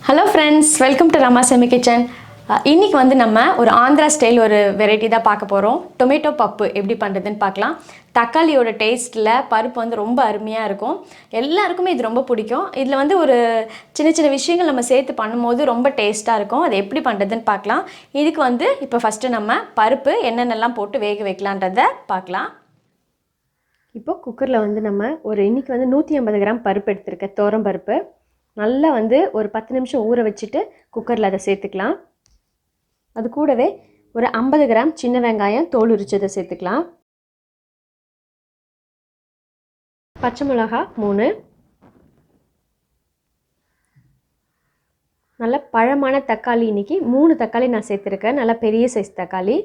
Hello friends, welcome to Rama Kitchen. இன்னைக்கு வந்து நம்ம ஒரு ஆந்திரா ஸ்டைல் ஒரு வெரைட்டி தான் பார்க்க போறோம். டொமேட்டோ பப்பு எப்படி பண்றதுன்னு பார்க்கலாம். தக்காளியோட டேஸ்ட்ல பருப்பு வந்து ரொம்ப அருமையா இருக்கும். எல்லாருக்குமே இது ரொம்ப பிடிக்கும். இதுல வந்து ஒரு சின்ன சின்ன விஷயங்கள் நம்ம சேர்த்து பண்ணும்போது ரொம்ப டேஸ்டா இருக்கும். அது எப்படி பண்றதுன்னு பார்க்கலாம். இதுக்கு வந்து இப்போ ஃபர்ஸ்ட் நம்ம பருப்பு என்னென்னலாம் போட்டு வேக வைக்கலாம்ன்றதை பார்க்கலாம். இப்போ குக்கர்ல வந்து நம்ம இன்னைக்கு வந்து 150 கிராம் பருப்பு எடுத்துர்க்கேன், தோரம் பருப்பு. நல்லா வந்து ஒரு 10 நிமிஷம் ஊற வச்சிட்டு குக்கர்ல அதை சேர்த்துக்கலாம். அது கூடவே ஒரு 50 கிராம் சின்ன வெங்காயம் தோல் உரிச்சதை சேர்த்துக்கலாம். பச்சை மிளகாய் 3, நல்ல பழமான தக்காளி, இன்னைக்கு 3 தக்காளி நான் சேர்த்துருக்கேன், நல்ல பெரிய சைஸ் தக்காளி.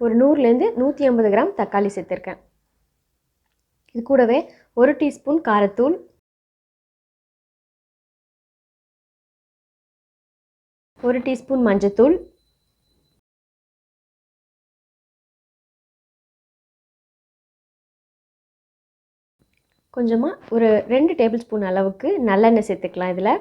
ஒரு 100லேருந்து 150 கிராம் தக்காளி சேர்த்துருக்கேன். இது கூடவே 1 டீஸ்பூன் காரத்தூள், 1 டீஸ்பூன் மஞ்சத்தூள், கொஞ்சமாக ஒரு 2 டேபிள் ஸ்பூன் அளவுக்கு நல்லெண்ணெய் சேர்த்துக்கலாம். இதில்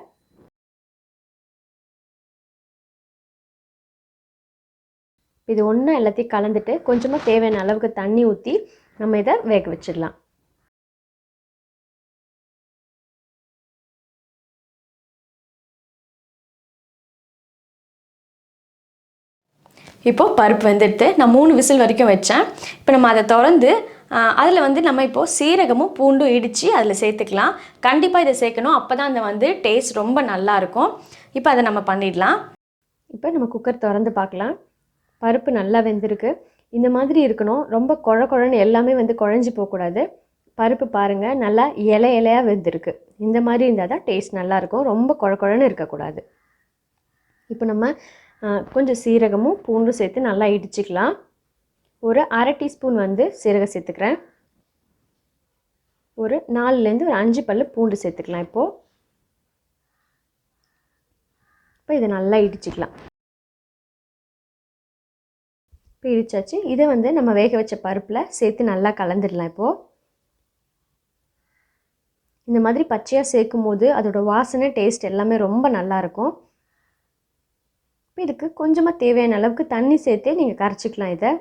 இது ஒன்றா எல்லாத்தையும் கலந்துட்டு கொஞ்சமாக தேவையான அளவுக்கு தண்ணி ஊற்றி நம்ம இதை வேக வச்சிடலாம். இப்போது பருப்பு வெந்துட்டு நான் 3 விசில் வரைக்கும் வச்சேன். இப்போ நம்ம அதை திறந்து அதில் வந்து நம்ம இப்போது சீரகமும் பூண்டும் இடித்து அதில் சேர்த்துக்கலாம். கண்டிப்பாக இதை சேர்க்கணும், அப்போ தான் அந்த வந்து டேஸ்ட் ரொம்ப நல்லாயிருக்கும். இப்போ அதை நம்ம பண்ணிடலாம். இப்போ நம்ம குக்கர் திறந்து பார்க்கலாம். பருப்பு நல்லா வெந்திருக்கு. இந்த மாதிரி இருக்கணும், ரொம்ப குழன்னு எல்லாமே வந்து குழஞ்சி போகக்கூடாது. பருப்பு பாருங்கள், நல்லா இலையாக வெந்திருக்கு. இந்த மாதிரி இருந்தால் தான் டேஸ்ட் நல்லாயிருக்கும், ரொம்ப குழன்னு இருக்கக்கூடாது. இப்போ நம்ம கொஞ்சம் சீரகமும் பூண்டும் சேர்த்து நல்லா இடிச்சிக்கலாம். ஒரு அரை டீஸ்பூன் வந்து சீரகம் சேர்த்துக்கிறேன். ஒரு 4லேருந்து ஒரு 5 பல்லு பூண்டு சேர்த்துக்கலாம். இப்போ இதை நல்லா இடிச்சிக்கலாம். இப்போ இடிச்சாச்சு. இதை வந்து நம்ம வேக வச்ச பருப்பில் சேர்த்து நல்லா கலந்துடலாம். இப்போது இந்த மாதிரி பச்சையாக சேர்க்கும் போது அதோட வாசனை டேஸ்ட் எல்லாமே ரொம்ப நல்லாயிருக்கும். இப்போ இதுக்கு கொஞ்சமாக தேவையான அளவுக்கு தண்ணி சேர்த்தே நீங்கள் கரைச்சிக்கலாம். இதை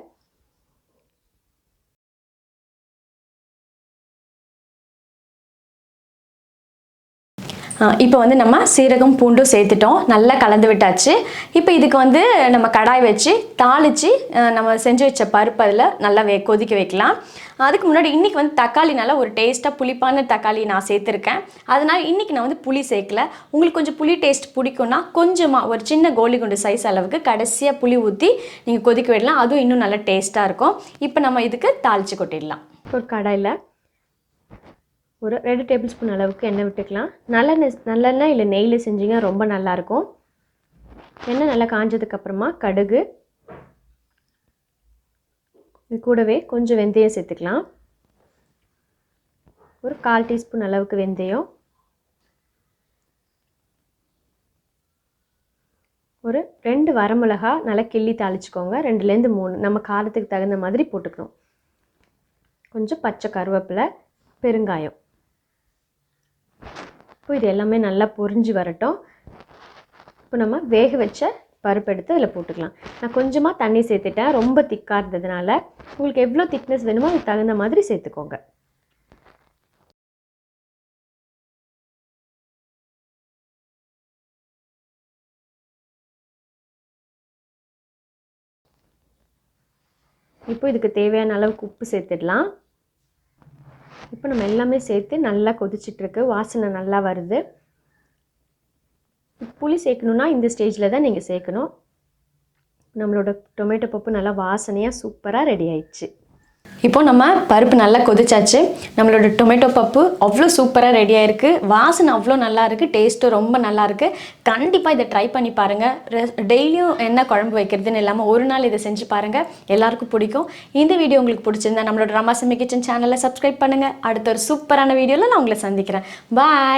இப்போ வந்து நம்ம சீரகம் பூண்டும் சேர்த்துட்டோம், நல்லா கலந்து விட்டாச்சு. இப்போ இதுக்கு வந்து நம்ம கடாய் வச்சு தாளித்து நம்ம செஞ்சு வச்ச பருப்பு அதில் நல்லா கொதிக்க வைக்கலாம். அதுக்கு முன்னாடி இன்றைக்கி வந்து தக்காளி நல்லா ஒரு டேஸ்ட்டாக புளிப்பான தக்காளி நான் சேர்த்துருக்கேன். அதனால் இன்றைக்கி நான் வந்து புளி சேர்க்கல. உங்களுக்கு கொஞ்சம் புளி டேஸ்ட் பிடிக்கும்னா கொஞ்சமாக ஒரு சின்ன கோலி குண்டு சைஸ் அளவுக்கு கடைசியாக புளி ஊற்றி நீங்கள் கொதிக்க விடலாம், அதுவும் இன்னும் நல்லா டேஸ்ட்டாக இருக்கும். இப்போ நம்ம இதுக்கு தாளித்து கொட்டிடலாம். ஒரு கடாயில் ஒரு 2 டேபிள் ஸ்பூன் அளவுக்கு எண்ணெய் விட்டுக்கலாம். நல்லெண்ணெய் இல்லை நெய்யில் செஞ்சிங்கன்னா ரொம்ப நல்லாயிருக்கும். எண்ணெய் நல்லா காஞ்சதுக்கப்புறமா கடுகு, இது கூடவே கொஞ்சம் வெந்தயம் சேர்த்துக்கலாம். ஒரு 1/4 டீஸ்பூன் அளவுக்கு வெந்தயம், ஒரு 2 வரமிளகா நல்லா கிள்ளி தாளிச்சுக்கோங்க. 2லேருந்து 3 நம்ம காரத்துக்கு தகுந்த மாதிரி போட்டுக்கணும். கொஞ்சம் பச்சை கருவேப்பிலை, பெருங்காயம். இப்போ இது எல்லாமே நல்லா பொரிஞ்சு வரட்டும். இப்போ நம்ம வேக வச்ச பருப்பு எடுத்து அதில் போட்டுக்கலாம். நான் கொஞ்சமாக தண்ணி சேர்த்துட்டேன், ரொம்ப திக்காக இருந்ததுனால. உங்களுக்கு எவ்வளோ திக்னஸ் வேணுமோ அதுக்கு தகுந்த மாதிரி சேர்த்துக்கோங்க. இப்போ இதுக்கு தேவையான அளவுக்கு உப்பு சேர்த்துடலாம். இப்போ நம்ம எல்லாமே சேர்த்து நல்லா கொதிச்சிட்ருக்கு, வாசனை நல்லா வருது. புளி சேர்க்கணுன்னா இந்த ஸ்டேஜில் தான் நீங்கள் சேர்க்கணும். நம்மளோட டொமேட்டோ பப்பு நல்லா வாசனையாக சூப்பராக ரெடி ஆயிடுச்சு. இப்போ நம்ம பருப்பு நல்லா கொதிச்சாச்சு. நம்மளோட டொமேட்டோ பப்பு அவ்வளோ சூப்பராக ரெடி ஆகிருக்கு. வாசனை அவ்வளோ நல்லா இருக்குது, டேஸ்ட்டும் ரொம்ப நல்லாயிருக்கு. கண்டிப்பாக இதை ட்ரை பண்ணி பாருங்கள். டெய்லியும் என்ன குழம்பு வைக்கிறதுன்னு இல்லாமல் ஒரு நாள் இதை செஞ்சு பாருங்கள், எல்லாருக்கும் பிடிக்கும். இந்த வீடியோ உங்களுக்கு பிடிச்சிருந்தா நம்மளோட ரமா கிச்சன் சேனலை சப்ஸ்கிரைப் பண்ணுங்கள். அடுத்த ஒரு சூப்பரான வீடியோவில் நான் உங்களை சந்திக்கிறேன். பாய்.